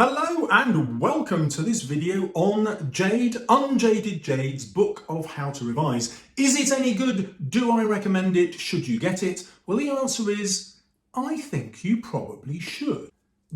Hello and welcome to this video on Jade, Unjaded Jade's book of how to revise. Is it any good? Do I recommend it? Should you get it? Well, the answer is, I think you probably should.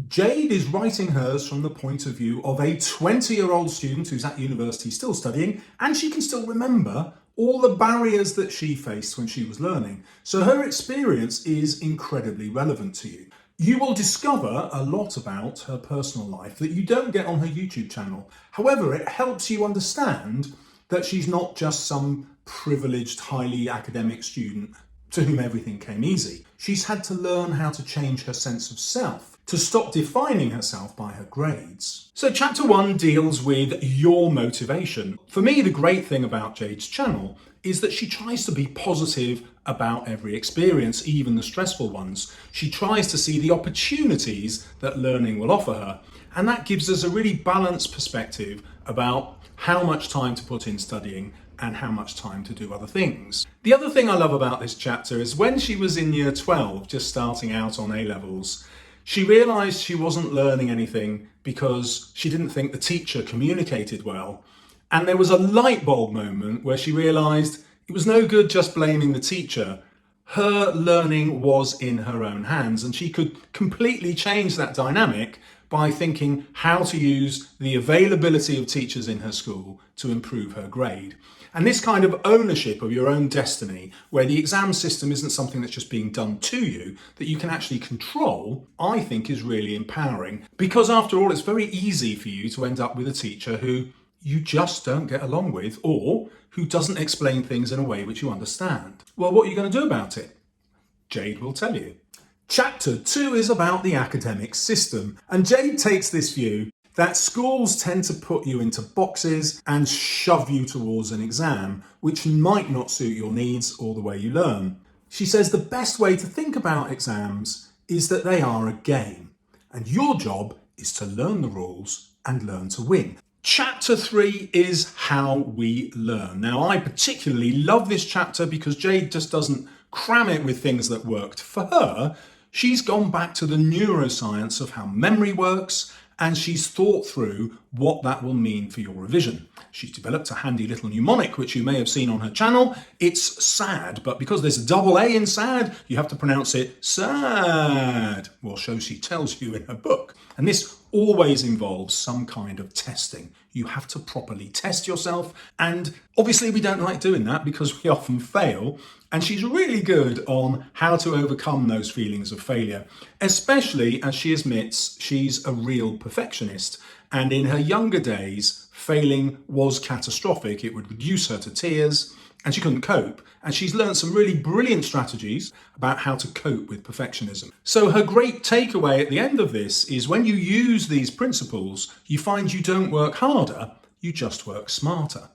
Jade is writing hers from the point of view of a 20-year-old student who's at university still studying, and she can still remember all the barriers that she faced when she was learning. So her experience is incredibly relevant to you. You will discover a lot about her personal life that you don't get on her YouTube channel. However, it helps you understand that she's not just some privileged, highly academic student to whom everything came easy. She's had to learn how to change her sense of self, to stop defining herself by her grades. So chapter 1 deals with your motivation. For me, the great thing about Jade's channel is that she tries to be positive about every experience, even the stressful ones. She tries to see the opportunities that learning will offer her. And that gives us a really balanced perspective about how much time to put in studying and how much time to do other things. The other thing I love about this chapter is when she was in year 12, just starting out on A-levels, she realised she wasn't learning anything because she didn't think the teacher communicated well. And there was a light bulb moment where she realised it was no good just blaming the teacher. Her learning was in her own hands, and she could completely change that dynamic by thinking how to use the availability of teachers in her school to improve her grade. And this kind of ownership of your own destiny, where the exam system isn't something that's just being done to you, that you can actually control, I think is really empowering. Because after all, it's very easy for you to end up with a teacher who you just don't get along with, or who doesn't explain things in a way which you understand. Well, what are you going to do about it? Jade will tell you. Chapter 2 is about the academic system, and Jade takes this view that schools tend to put you into boxes and shove you towards an exam, which might not suit your needs or the way you learn. She says the best way to think about exams is that they are a game, and your job is to learn the rules and learn to win. Chapter 3 is how we learn. Now, I particularly love this chapter because Jade just doesn't cram it with things that worked for her. She's gone back to the neuroscience of how memory works, and she's thought through what that will mean for your revision. She's developed a handy little mnemonic, which you may have seen on her channel. It's SAAD, but because there's a double A in SAAD, you have to pronounce it SAAD. Well, so she tells you in her book. And this always involves some kind of testing. You have to properly test yourself. And obviously we don't like doing that because we often fail. And she's really good on how to overcome those feelings of failure, especially as she admits she's a real perfectionist. And in her younger days, failing was catastrophic. It would reduce her to tears and she couldn't cope. And she's learned some really brilliant strategies about how to cope with perfectionism. So her great takeaway at the end of this is when you use these principles, you find you don't work harder, you just work smarter.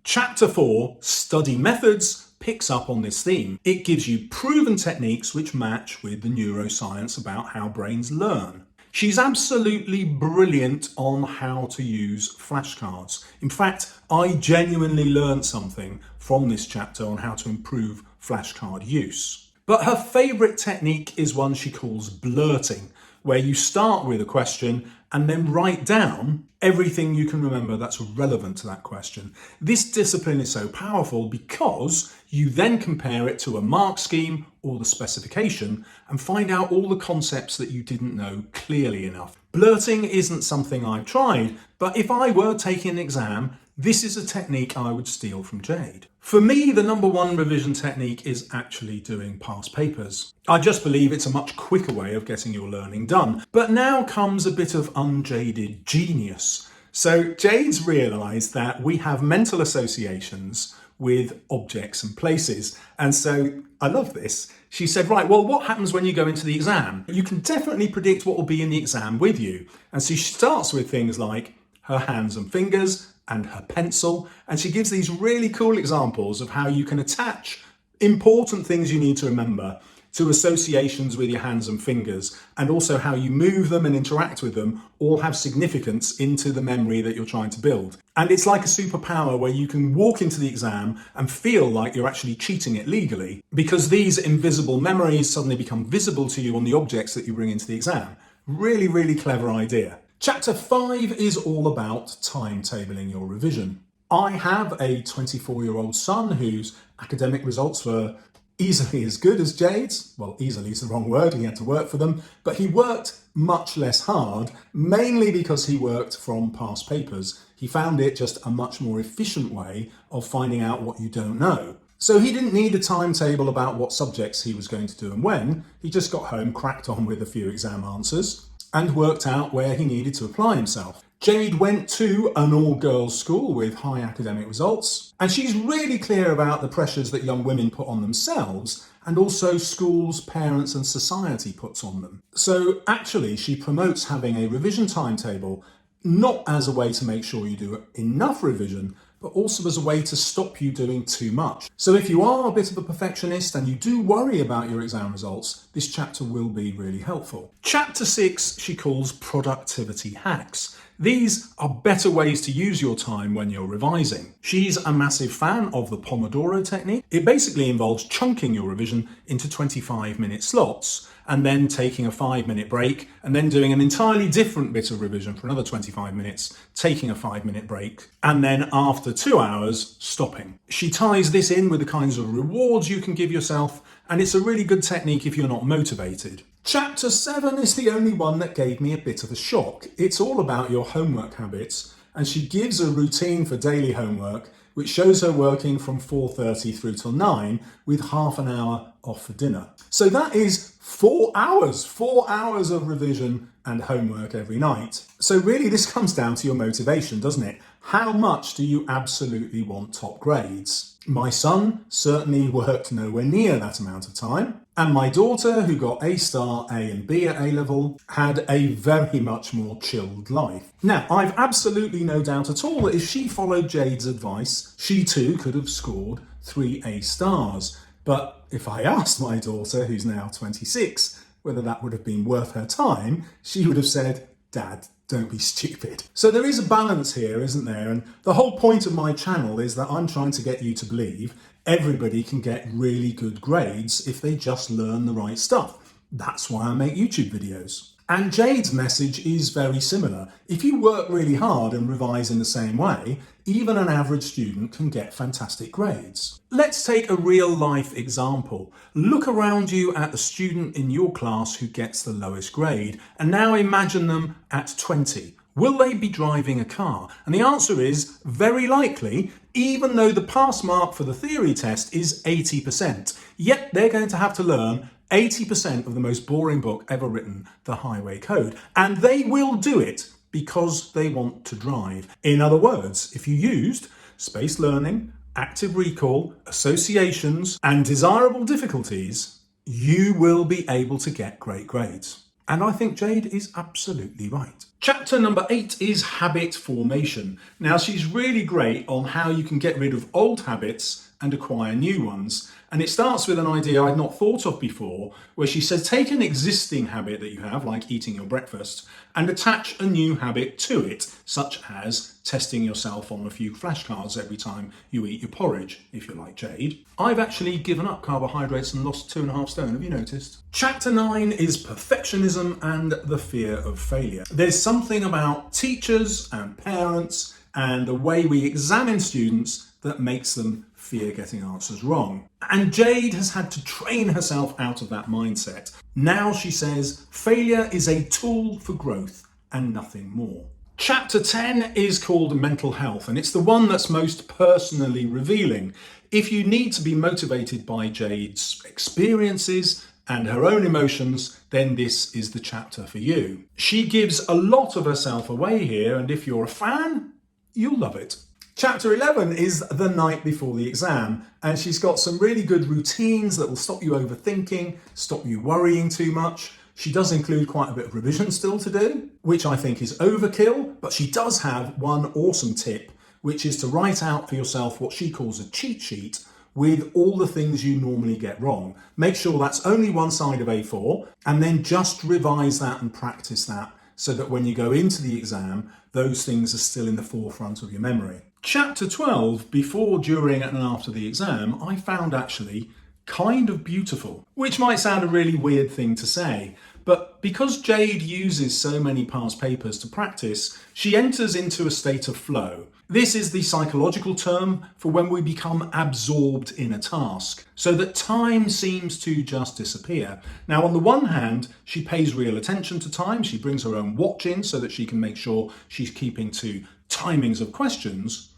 Chapter 4, Study Methods, picks up on this theme. It gives you proven techniques which match with the neuroscience about how brains learn. She's absolutely brilliant on how to use flashcards. In fact, I genuinely learned something from this chapter on how to improve flashcard use. But her favourite technique is one she calls blurting, where you start with a question and then write down everything you can remember that's relevant to that question. This discipline is so powerful because you then compare it to a mark scheme or the specification and find out all the concepts that you didn't know clearly enough. Blurting isn't something I've tried, but if I were taking an exam, this is a technique I would steal from Jade. For me, the number one revision technique is actually doing past papers. I just believe it's a much quicker way of getting your learning done. But now comes a bit of unjaded genius. So Jade's realised that we have mental associations with objects and places. And so I love this. She said, right, well, what happens when you go into the exam? You can definitely predict what will be in the exam with you. And so she starts with things like her hands and fingers and her pencil. And she gives these really cool examples of how you can attach important things you need to remember to associations with your hands and fingers, and also how you move them and interact with them all have significance into the memory that you're trying to build. And it's like a superpower where you can walk into the exam and feel like you're actually cheating it legally because these invisible memories suddenly become visible to you on the objects that you bring into the exam. Really, really clever idea. Chapter 5 is all about timetabling your revision. I have a 24-year-old son whose academic results were easily as good as Jade's. Well, easily is the wrong word, he had to work for them, but he worked much less hard, mainly because he worked from past papers. He found it just a much more efficient way of finding out what you don't know. So he didn't need a timetable about what subjects he was going to do and when. He just got home, cracked on with a few exam answers, and worked out where he needed to apply himself. Jade went to an all-girls school with high academic results, and she's really clear about the pressures that young women put on themselves and also schools, parents and society puts on them. So actually she promotes having a revision timetable not as a way to make sure you do enough revision, but also as a way to stop you doing too much. So if you are a bit of a perfectionist and you do worry about your exam results, this chapter will be really helpful. Chapter 6 she calls productivity hacks. These are better ways to use your time when you're revising. She's a massive fan of the Pomodoro technique. It basically involves chunking your revision into 25-minute slots and then taking a 5-minute break and then doing an entirely different bit of revision for another 25 minutes, taking a 5-minute break, and then after 2 hours, stopping. She ties this in with the kinds of rewards you can give yourself, and it's a really good technique if you're not motivated. Chapter 7 is the only one that gave me a bit of a shock. It's all about your homework habits, and she gives a routine for daily homework which shows her working from 4:30 through till 9 with half an hour off for dinner. So that is 4 hours of revision and homework every night. So really this comes down to your motivation, doesn't it? How much do you absolutely want top grades? My son certainly worked nowhere near that amount of time. And my daughter, who got A star, A and B at A level, had a very much more chilled life. Now, I've absolutely no doubt at all that if she followed Jade's advice, she too could have scored 3 A stars. But if I asked my daughter, who's now 26, whether that would have been worth her time, she would have said, "Dad, don't be stupid." So there is a balance here, isn't there? And the whole point of my channel is that I'm trying to get you to believe everybody can get really good grades if they just learn the right stuff. That's why I make YouTube videos. And Jade's message is very similar. If you work really hard and revise in the same way, even an average student can get fantastic grades. Let's take a real life example. Look around you at the student in your class who gets the lowest grade, and now imagine them at 20. Will they be driving a car? And the answer is very likely, even though the pass mark for the theory test is 80%. Yet they're going to have to learn 80% of the most boring book ever written, the Highway Code. And they will do it because they want to drive. In other words, if you used spaced learning, active recall, associations, and desirable difficulties, you will be able to get great grades. And I think Jade is absolutely right. Chapter number 8 is habit formation. Now, she's really great on how you can get rid of old habits and acquire new ones. And it starts with an idea I'd not thought of before, where she says, take an existing habit that you have, like eating your breakfast, and attach a new habit to it, such as testing yourself on a few flashcards every time you eat your porridge, if you're like Jade. I've actually given up carbohydrates and lost 2.5 stone, have you noticed? Chapter 9 is perfectionism and the fear of failure. There's something about teachers and parents and the way we examine students that makes them fear getting answers wrong. And Jade has had to train herself out of that mindset. Now she says, failure is a tool for growth and nothing more. Chapter 10 is called mental health, and it's the one that's most personally revealing. If you need to be motivated by Jade's experiences and her own emotions, then this is the chapter for you. She gives a lot of herself away here, and if you're a fan, you'll love it. Chapter 11 is the night before the exam, and she's got some really good routines that will stop you overthinking, stop you worrying too much. She does include quite a bit of revision still to do, which I think is overkill, but she does have one awesome tip, which is to write out for yourself what she calls a cheat sheet with all the things you normally get wrong. Make sure that's only one side of A4, and then just revise that and practice that so that when you go into the exam, those things are still in the forefront of your memory. Chapter 12, before, during and after the exam, I found actually kind of beautiful, which might sound a really weird thing to say, But because Jade uses so many past papers to practice, she enters into a state of flow. This is the psychological term for when we become absorbed in a task, so that time seems to just disappear. Now, on the one hand, she pays real attention to time. She brings her own watch in so that she can make sure she's keeping to timings of questions.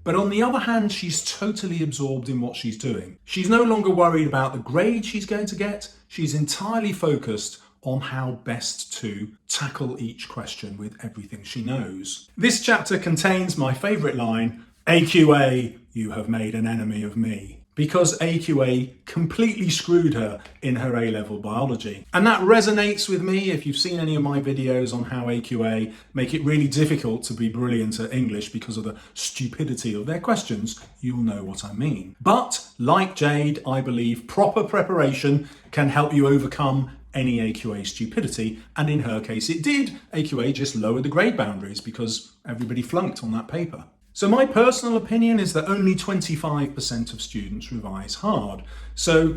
But on the other hand, she's totally absorbed in what she's doing. She's no longer worried about the grade she's going to get. She's entirely focused on how best to tackle each question with everything she knows. This chapter contains my favourite line, AQA, you have made an enemy of me. Because AQA completely screwed her in her A-level biology. And that resonates with me. If you've seen any of my videos on how AQA make it really difficult to be brilliant at English because of the stupidity of their questions, you'll know what I mean. But, like Jade, I believe proper preparation can help you overcome any AQA stupidity, and in her case it did. AQA just lowered the grade boundaries because everybody flunked on that paper. So my personal opinion is that only 25% of students revise hard. So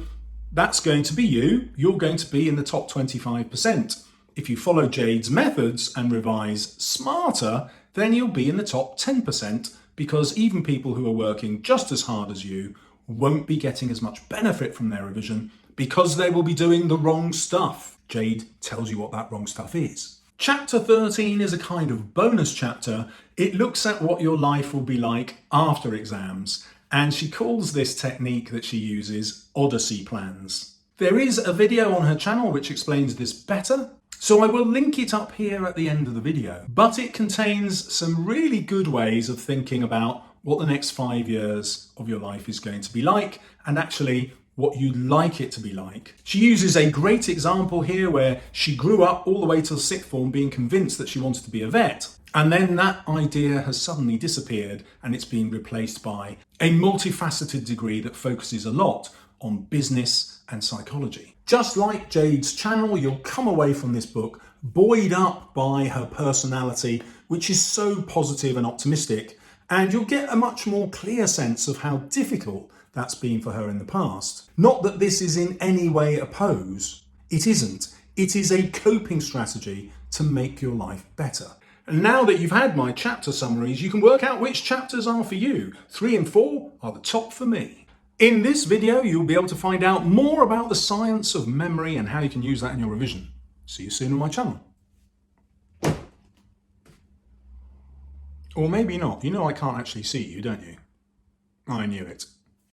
that's going to be you. You're going to be in the top 25%. If you follow Jade's methods and revise smarter, then you'll be in the top 10%, because even people who are working just as hard as you won't be getting as much benefit from their revision because they will be doing the wrong stuff. Jade tells you what that wrong stuff is. Chapter 13 is a kind of bonus chapter. It looks at what your life will be like after exams, and she calls this technique that she uses ODYSSEY plans. There is a video on her channel which explains this better, so I will link it up here at the end of the video. But it contains some really good ways of thinking about what the next 5 years of your life is going to be like, and actually what you'd like it to be like. She uses a great example here where she grew up all the way till sixth form being convinced that she wanted to be a vet. And then that idea has suddenly disappeared and it's been replaced by a multifaceted degree that focuses a lot on business and psychology. Just like Jade's channel, you'll come away from this book buoyed up by her personality, which is so positive and optimistic, and you'll get a much more clear sense of how difficult that's been for her in the past. Not that this is in any way a pose. It isn't. It is a coping strategy to make your life better. And now that you've had my chapter summaries, you can work out which chapters are for you. 3 and 4 are the top for me. In this video, you'll be able to find out more about the science of memory and how you can use that in your revision. See you soon on my channel. Or maybe not. You know I can't actually see you, don't you? I knew it.